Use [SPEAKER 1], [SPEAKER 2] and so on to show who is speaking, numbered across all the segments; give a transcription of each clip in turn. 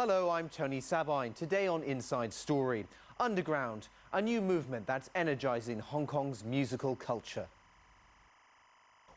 [SPEAKER 1] Hello, I'm Tony Sabine. Today on Inside Story, Underground, a new movement that's energizing Hong Kong's musical culture.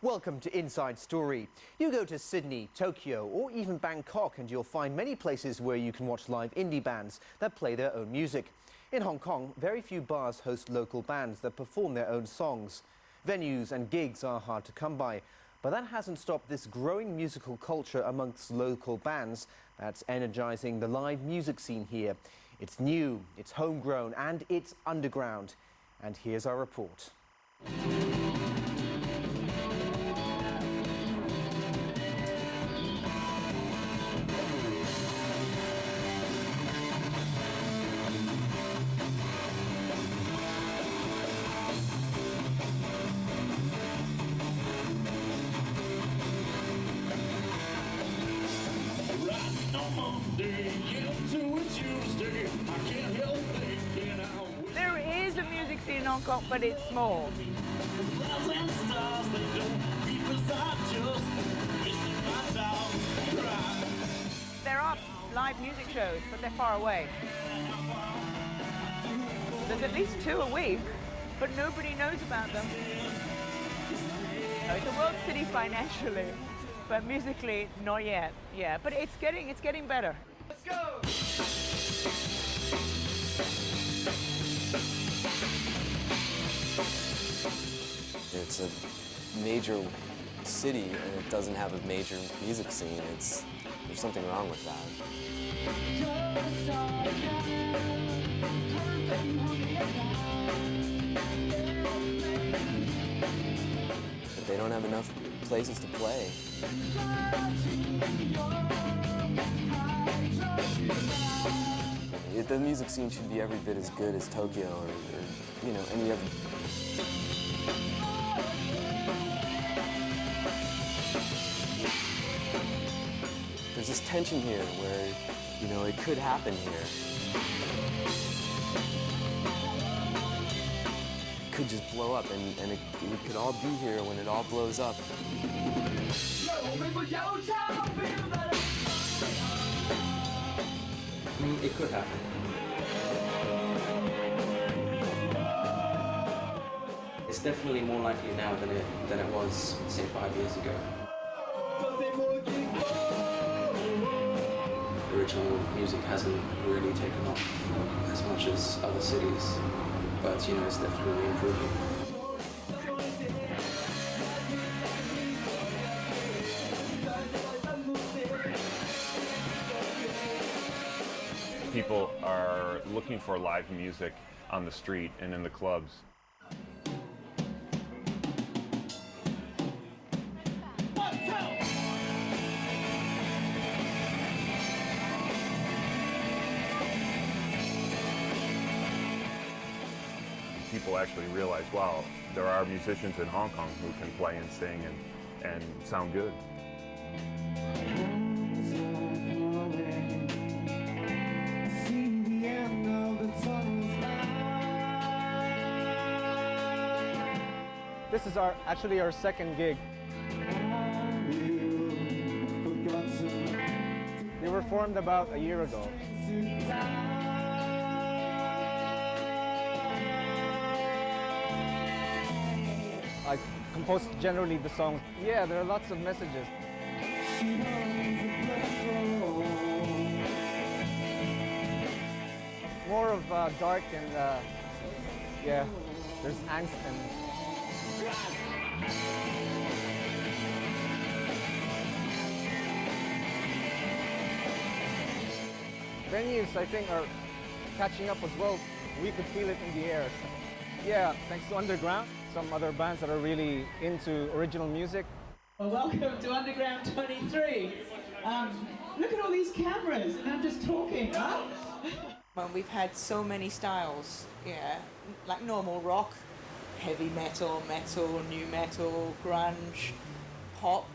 [SPEAKER 1] Welcome to Inside Story. You go to Sydney, Tokyo, or even Bangkok and you'll find many places where you can watch live indie bands that play their own music. In Hong Kong, very few bars host local bands that perform their own songs. Venues and gigs are hard to come by, but that hasn't stopped this growing musical culture amongst local bands that's energizing the live music scene here. It's new, it's homegrown, and it's underground. And here's our report.
[SPEAKER 2] There is a music scene in Hong Kong, but it's small. There are live music shows, but they're far away. There's at least 2 a week, but nobody knows about them. It's a world city financially, but musically, not yet. Yeah, but it's getting better. Let's go!
[SPEAKER 3] It's a major city and it doesn't have a major music scene. There's something wrong with that. But they don't have enough places to play. The music scene should be every bit as good as Tokyo or any other. There's this tension here where, it could happen here. It could just blow up, and we could all be here when it all blows up.
[SPEAKER 4] I mean, it could happen. It's definitely more likely now than it was, say, 5 years ago. Original music hasn't really taken off as much as other cities, but it's definitely improving.
[SPEAKER 5] People are looking for live music on the street and in the clubs. People actually realize, wow, there are musicians in Hong Kong who can play and sing and sound good.
[SPEAKER 6] This is actually our second gig. They were formed about a year ago. I composed generally the songs. Yeah, there are lots of messages. More of dark and yeah, there's angst and venues, I think, are catching up as well. We could feel it in the air. Yeah, thanks to Underground, some other bands that are really into original music.
[SPEAKER 7] Well, welcome to Underground 23. Look at all these cameras, and I'm just talking, huh?
[SPEAKER 2] Well, we've had so many styles, yeah, like normal rock, heavy metal, new metal, grunge, pop.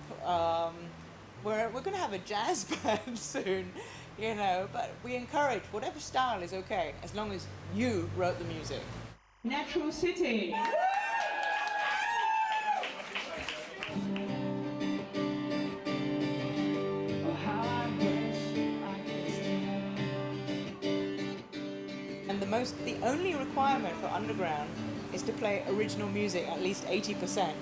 [SPEAKER 2] We're going to have a jazz band soon, but we encourage whatever style is okay, as long as you wrote the music.
[SPEAKER 7] Natural City.
[SPEAKER 2] The only requirement for underground is to play original music at least 80%.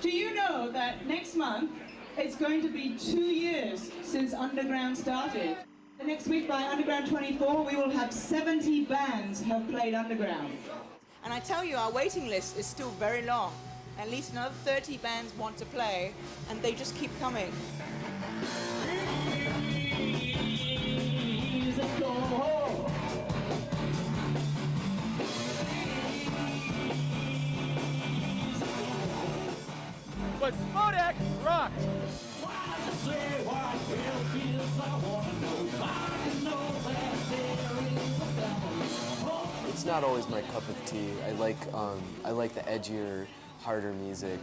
[SPEAKER 7] Do you know that next month it's going to be 2 years since Underground started? The next week by Underground 24 we will have 70 bands have played Underground.
[SPEAKER 2] And I tell you, our waiting list is still very long. At least another 30 bands want to play, and they just keep coming.
[SPEAKER 6] But Spodek rocked!
[SPEAKER 3] It's not always my cup of tea. I like the edgier, harder music.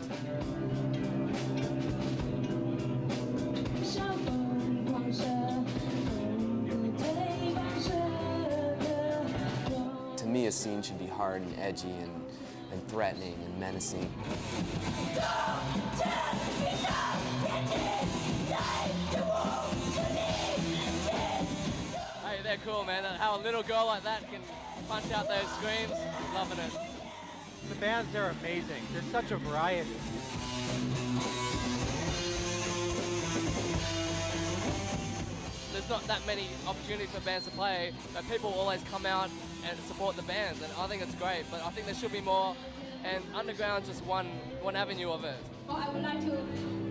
[SPEAKER 3] To me, a scene should be hard and edgy and threatening and menacing.
[SPEAKER 8] Hey, they're cool, man. How a little girl like that can punch out those screams, loving it.
[SPEAKER 6] The bands are amazing. There's such a variety.
[SPEAKER 8] There's not that many opportunities for bands to play, but people always come out and support the bands, and I think it's great, but I think there should be more, and Underground's just one avenue of it.
[SPEAKER 9] I would like to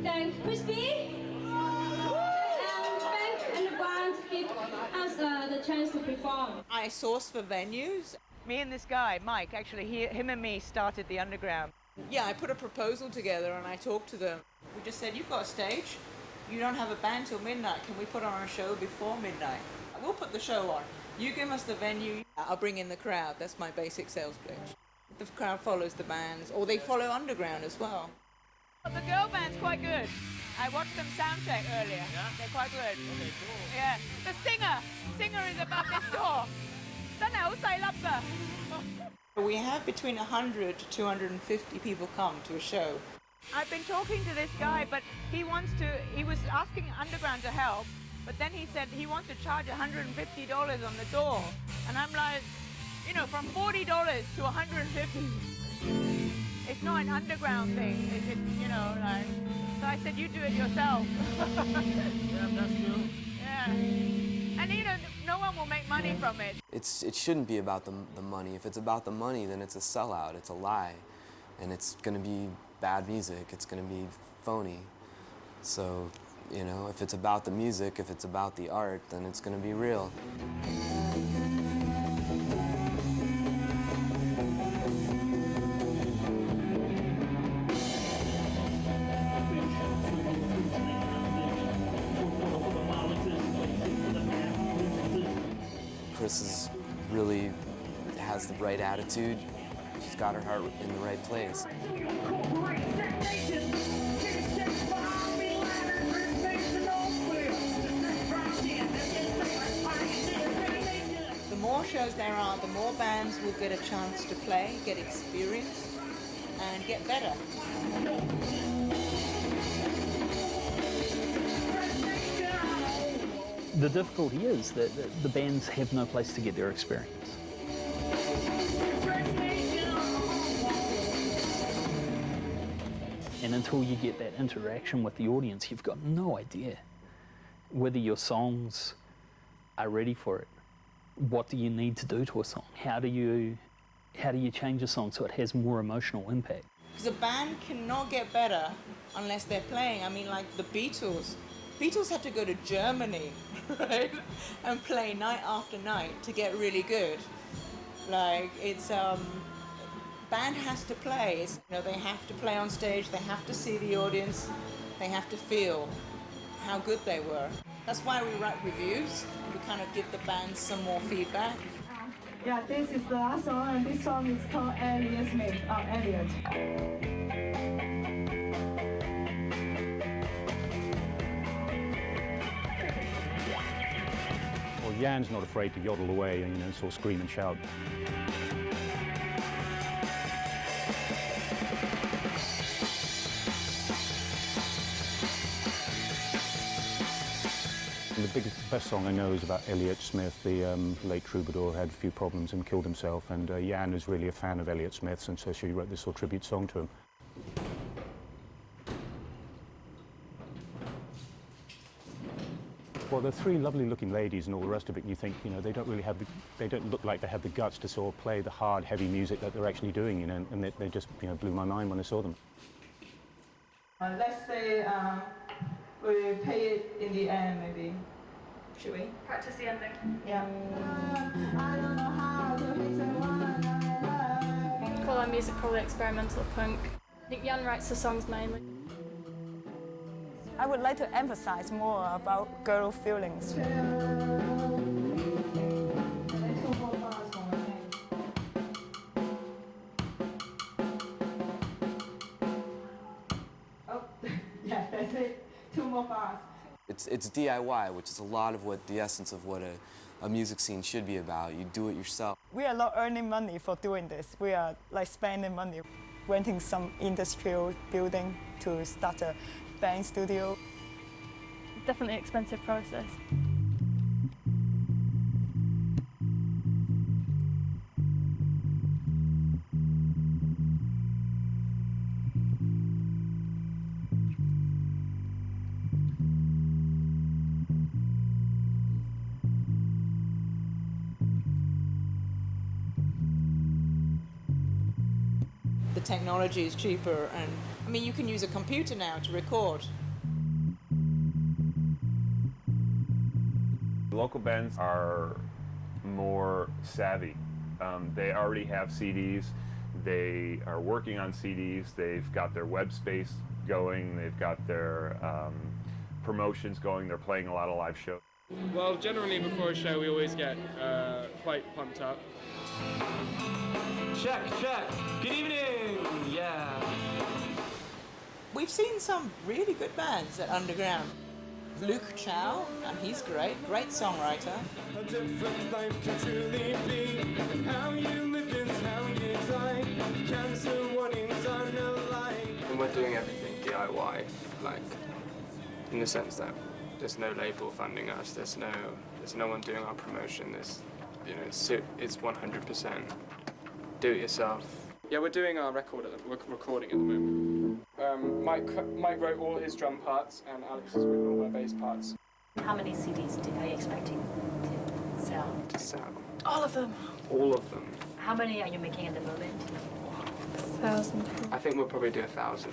[SPEAKER 9] thank Crispy and thank Underground to give us the chance to perform.
[SPEAKER 2] I source for venues.
[SPEAKER 10] Me and this guy, Mike, actually, him and me started the Underground.
[SPEAKER 2] Yeah, I put a proposal together and I talked to them. We just said, you've got a stage, you don't have a band till midnight, can we put on a show before midnight? We'll put the show on. You give us the venue, I'll bring in the crowd. That's my basic sales pitch. The crowd follows the bands, or they follow Underground as well.
[SPEAKER 10] The girl band's quite good. I watched them sound check earlier. Yeah? They're quite good. Okay, cool. Yeah. The singer is about this door.
[SPEAKER 2] We have between 100 to 250 people come to a show.
[SPEAKER 10] I've been talking to this guy, but he was asking Underground to help, but then he said he wants to charge $150 on the door. And I'm like, you know, from $40 to $150. It's not an Underground thing. It's you know, like, so I said, you do it yourself.
[SPEAKER 6] Yeah, that's true.
[SPEAKER 10] Yeah. And you know, no one will make money from it.
[SPEAKER 3] It shouldn't be about the money. If it's about the money, then it's a sellout, it's a lie. And it's gonna be bad music, it's gonna be phony. So, you know, if it's about the music, if it's about the art, then it's gonna be real. Chris really has the right attitude. She's got her heart in the right place.
[SPEAKER 2] The more shows there are, the more bands will get a chance to play, get experience, and get better.
[SPEAKER 11] The difficulty is that the bands have no place to get their experience. And until you get that interaction with the audience, you've got no idea whether your songs are ready for it. What do you need to do to a song? How do you change a song so it has more emotional impact?
[SPEAKER 2] Because a band cannot get better unless they're playing. I mean, like the Beatles. Beatles had to go to Germany, right, and play night after night to get really good. Like, it's, band has to play. It's, you know, they have to play on stage, they have to see the audience, they have to feel how good they were. That's why we write reviews. We kind of give the bands some more feedback.
[SPEAKER 7] Yeah, this is the last song, and this song is called Elliot.
[SPEAKER 12] Well, Jan's not afraid to yodel away and, you know, sort of scream and shout. The best song I know is about Elliott Smith, the late troubadour, who had a few problems and killed himself, and Jan is really a fan of Elliott Smith's, and so she wrote this sort of tribute song to him. Well, they're three lovely-looking ladies and all the rest of it, and you think, you know, they don't look like they have the guts to sort of play the hard, heavy music that they're actually doing, you know, and they just, you know, blew my mind when I saw them.
[SPEAKER 7] Let's say we play it in the end, maybe. Should we?
[SPEAKER 9] Practice the ending.
[SPEAKER 7] Yeah.
[SPEAKER 9] Call our music probably experimental punk. I think Jan writes the songs mainly.
[SPEAKER 10] I would like to emphasize more about girl feelings.
[SPEAKER 7] Oh, yeah, that's it. 2 more bars.
[SPEAKER 3] It's DIY, which is a lot of what the essence of what a music scene should be about. You do it yourself.
[SPEAKER 10] We are not earning money for doing this. We are like spending money, renting some industrial building to start a band studio.
[SPEAKER 9] Definitely expensive process.
[SPEAKER 2] The technology is cheaper, and I mean, you can use a computer now to record.
[SPEAKER 5] Local bands are more savvy. They already have CDs. They are working on CDs. They've got their web space going. They've got their promotions going. They're playing a lot of live shows.
[SPEAKER 13] Well, generally before a show we always get quite pumped up.
[SPEAKER 14] Check, check. Good evening. Yeah.
[SPEAKER 2] We've seen some really good bands at Underground. Luke Chow, and he's great songwriter.
[SPEAKER 14] A different life can truly be, and how you live is how you die. Cancer warnings are no lie.
[SPEAKER 15] And we're doing everything DIY, like in the sense that there's no label funding us. There's no one doing our promotion. There's, you know, it's 100% do it yourself.
[SPEAKER 13] Yeah, we're doing our record. We're recording at the moment. Mike wrote all his drum parts, and Alex has written all my bass parts.
[SPEAKER 16] How many CDs are you expecting to sell?
[SPEAKER 15] To sell.
[SPEAKER 16] All of them?
[SPEAKER 15] All of them.
[SPEAKER 16] How many are you making at the moment?
[SPEAKER 9] 1,000.
[SPEAKER 15] I think we'll probably do 1,000.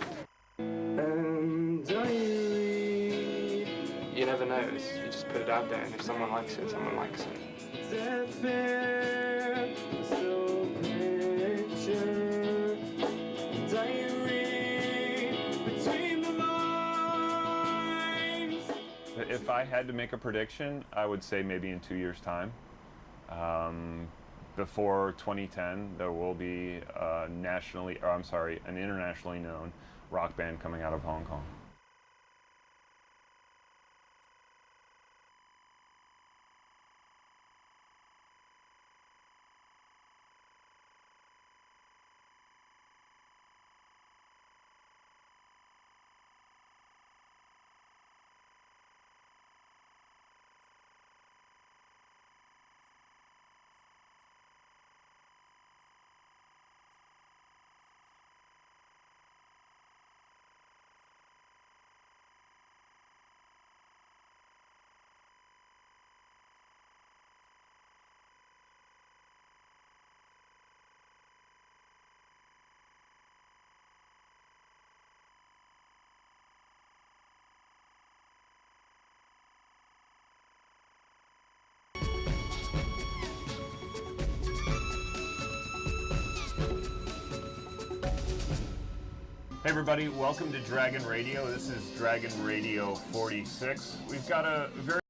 [SPEAKER 15] You never know. You just put it out there, and if someone likes it, someone likes it.
[SPEAKER 5] If I had to make a prediction, I would say maybe in 2 years' time. Before 2010, there will be an internationally known rock band coming out of Hong Kong. Hey everybody, welcome to Dragon Radio. This is Dragon Radio 46. We've got a very